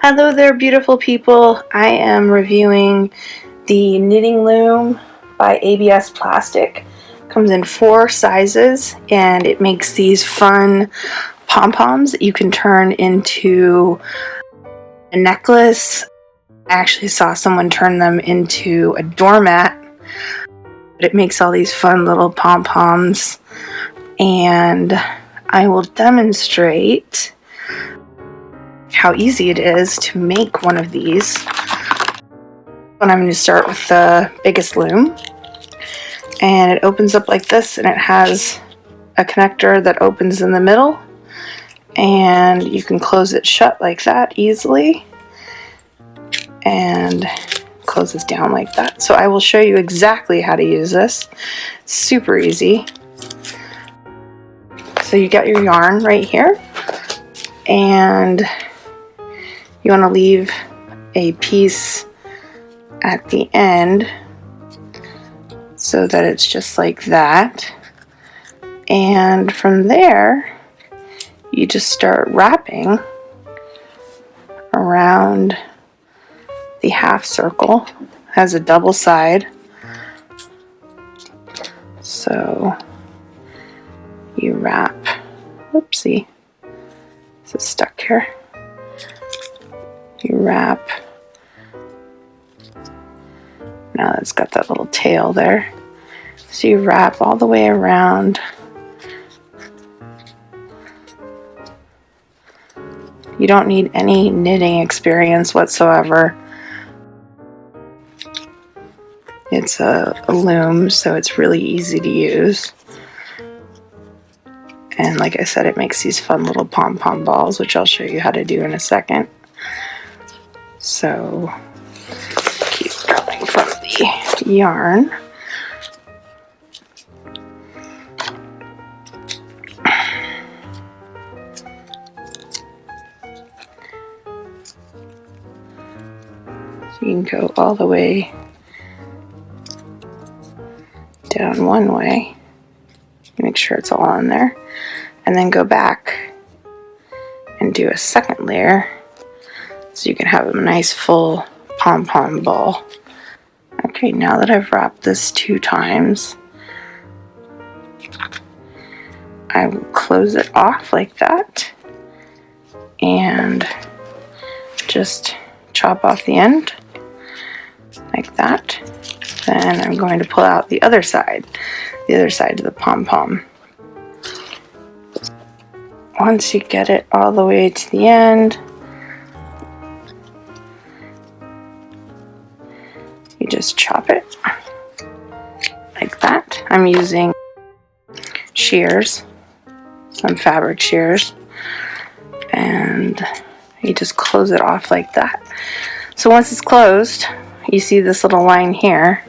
Hello there, beautiful people. I am reviewing the Knitting Loom by ABS Plastic. Comes in 4 sizes and it makes these fun pom-poms that you can turn into a necklace. I actually saw someone turn them into a doormat. But it makes all these fun little pom-poms, and I will demonstrate how easy it is to make one of these. And I'm going to start with the biggest loom, and it opens up like this, and it has a connector that opens in the middle, and you can close it shut like that easily and close this down like that. So I will show you exactly how to use this. Super easy. So you got your yarn right here, and you want to leave a piece at the end so that it's just like that, and from there you just start wrapping around the half circle. It has a double side, so you wrap, whoopsie, this is stuck here. You wrap, now it's got that little tail there, so you wrap all the way around. You don't need any knitting experience whatsoever. It's a loom, so it's really easy to use. And like I said, it makes these fun little pom-pom balls, which I'll show you how to do in a second. So keep going from the yarn. So you can go all the way down one way, make sure it's all on there, and then go back and do a second layer so you can have a nice full pom-pom ball. Okay, now that I've wrapped this 2 times, I will close it off like that and just chop off the end like that. Then I'm going to pull out the other side of the pom-pom. Once you get it all the way to the end, you just chop it like that. I'm using shears, some fabric shears, and you just close it off like that. So once it's closed, you see this little line here.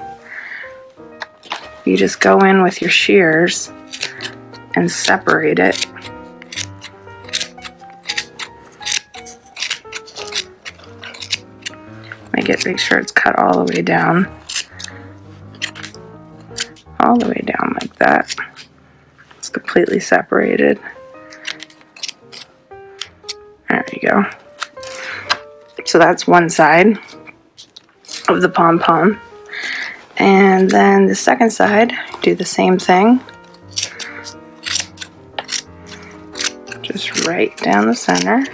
You just go in with your shears and separate it. Make sure it's cut all the way down. All the way down like that. It's completely separated. There you go. So that's one side of the pom-pom. And then the second side, do the same thing. Just right down the center.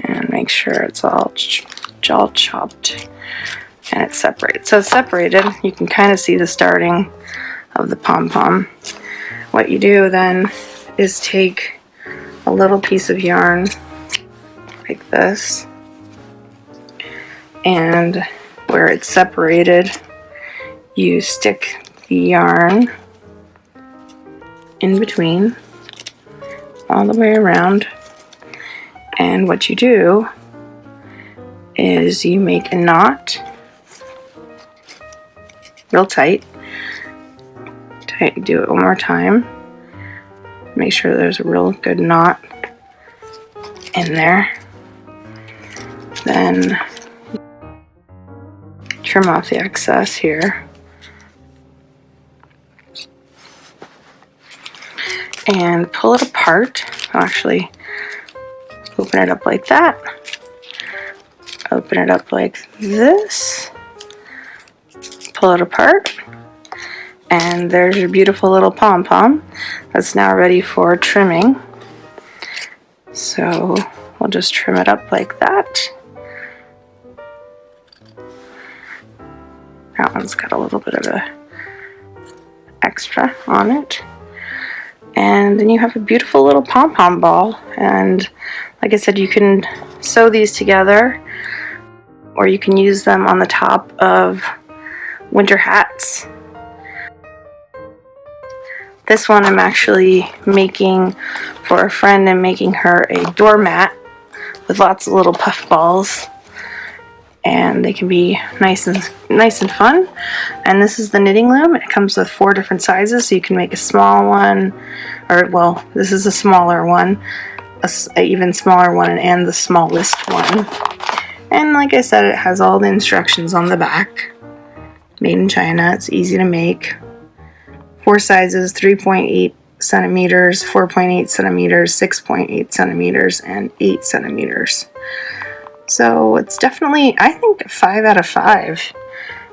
And make sure it's all chopped and it's separated. So it's separated. You can kind of see the starting of the pom-pom. What you do then is take a little piece of yarn like this, and where it's separated, you stick the yarn in between all the way around, and what you do is you make a knot real tight. Do it one more time. Make sure there's a real good knot in there. Then trim off the excess here. And pull it apart. Actually, Open it up like that. Open it up like this. Pull it apart. And there's your beautiful little pom-pom that's now ready for trimming. So we'll just trim it up like that. That one's got a little bit of a extra on it. And then you have a beautiful little pom-pom ball. And like I said, you can sew these together, or you can use them on the top of winter hats. This one I'm actually making for a friend. I'm making her a doormat with lots of little puff balls, and they can be nice and fun. And this is the knitting loom. It comes with 4 different sizes, so you can make a small one, or well, this is a smaller one, a even smaller one, and the smallest one. And like I said, it has all the instructions on the back. Made in China. It's easy to make. 4 sizes: 3.8 centimeters, 4.8 centimeters, 6.8 centimeters, and 8 centimeters. So it's definitely, I think, 5 out of 5.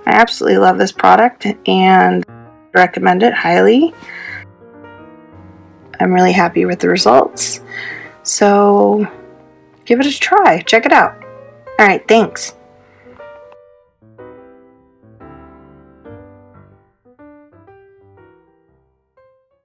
I absolutely love this product and recommend it highly. I'm really happy with the results. So give it a try. Check it out. Alright, thanks.